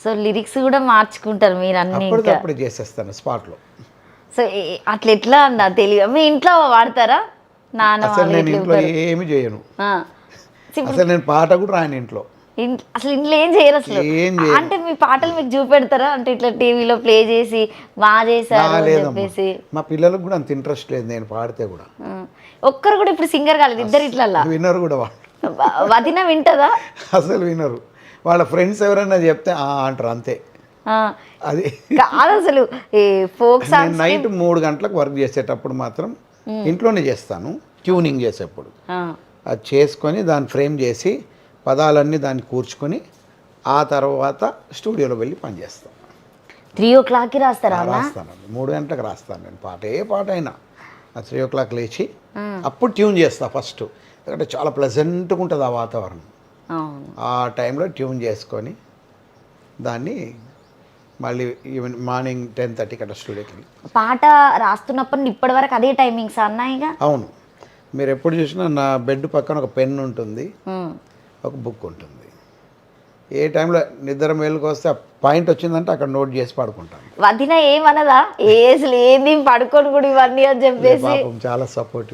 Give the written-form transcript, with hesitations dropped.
So lyrics కూడా మార్చుకుంటారు మీరు అన్ని ఇంకా. అప్పటికప్పుడు చేసేస్తాను స్పాట్లో. సో అట్లా ఎట్లా అన్న తెలియదు. మీ ఇంట్లో వాడతారా నాన్న అసలు నేను ఇంట్లో ఏమి చేయను. అసలు నేను పాట కూడా రాయను ఇంట్లో. అసలు ఇంట్లో ఏం చేయరు అసలు. ఏం చేయను. అంటే మీ పాటలు మీకు చూపెడతారా, అంటే ఇట్లా టీవీలో ప్లే చేసి బాగా చేశారు అని చెప్పేసి? మా పిల్లలకు కూడా అంత ఇంట్రెస్ట్ లేదు నేను పాడితే కూడా. ఒక్కరు కూడా ఇప్పుడు సింగర్ కాలేదు, ఇద్దరు ఇట్లా వినరు కూడా వాళ్ళు. వదిన వింటదా? అసలు వినరు. వాళ్ళ ఫ్రెండ్స్ ఎవరైనా చెప్తే అంటారు అంతే. అది కాదు అసలు ఫోక్ సాంగ్స్ నైట్ 3 గంటలకు వర్క్ చేసేటప్పుడు మాత్రం ఇంట్లోనే చేస్తాను. ట్యూనింగ్ చేసేప్పుడు అది చేసుకొని దాన్ని ఫ్రేమ్ చేసి పదాలన్నీ దాన్ని కూర్చుకొని ఆ తర్వాత స్టూడియోలో వెళ్ళి పనిచేస్తాను. 3 o'clockకి రాస్తారా? రాస్తాను 3 గంటలకు రాస్తాను నేను పాట, ఏ పాట అయినా 3 o'clock లేచి అప్పుడు ట్యూన్ చేస్తాను ఫస్ట్. ఎందుకంటే చాలా ప్లెజెంట్గా ఉంటుంది ఆ వాతావరణం. ఆ టైంలో ట్యూన్ చేసుకొని దాన్ని మళ్ళీ ఈవెన్ మార్నింగ్ 10:30కి అట్లా స్టూడియోకి వెళ్ళి పాట రాస్తున్నప్పుడు ఇప్పటి వరకు అదే టైమింగ్స్ అన్నాయిగా. అవును, మీరు ఎప్పుడు చూసినా నా బెడ్ పక్కన ఒక పెన్ ఉంటుంది, ఒక బుక్ ఉంటుంది. ఏ టైంలో నిద్ర మేలుకు వస్తే ఆ పాయింట్ వచ్చిందంటే అక్కడ నోట్ చేసి పడుకుంటాను. వదిన ఏమనదా? అసలు ఏంది పడుకొని కూడా ఇవన్నీ అని చెప్పేసి? చాలా సపోర్టివ్.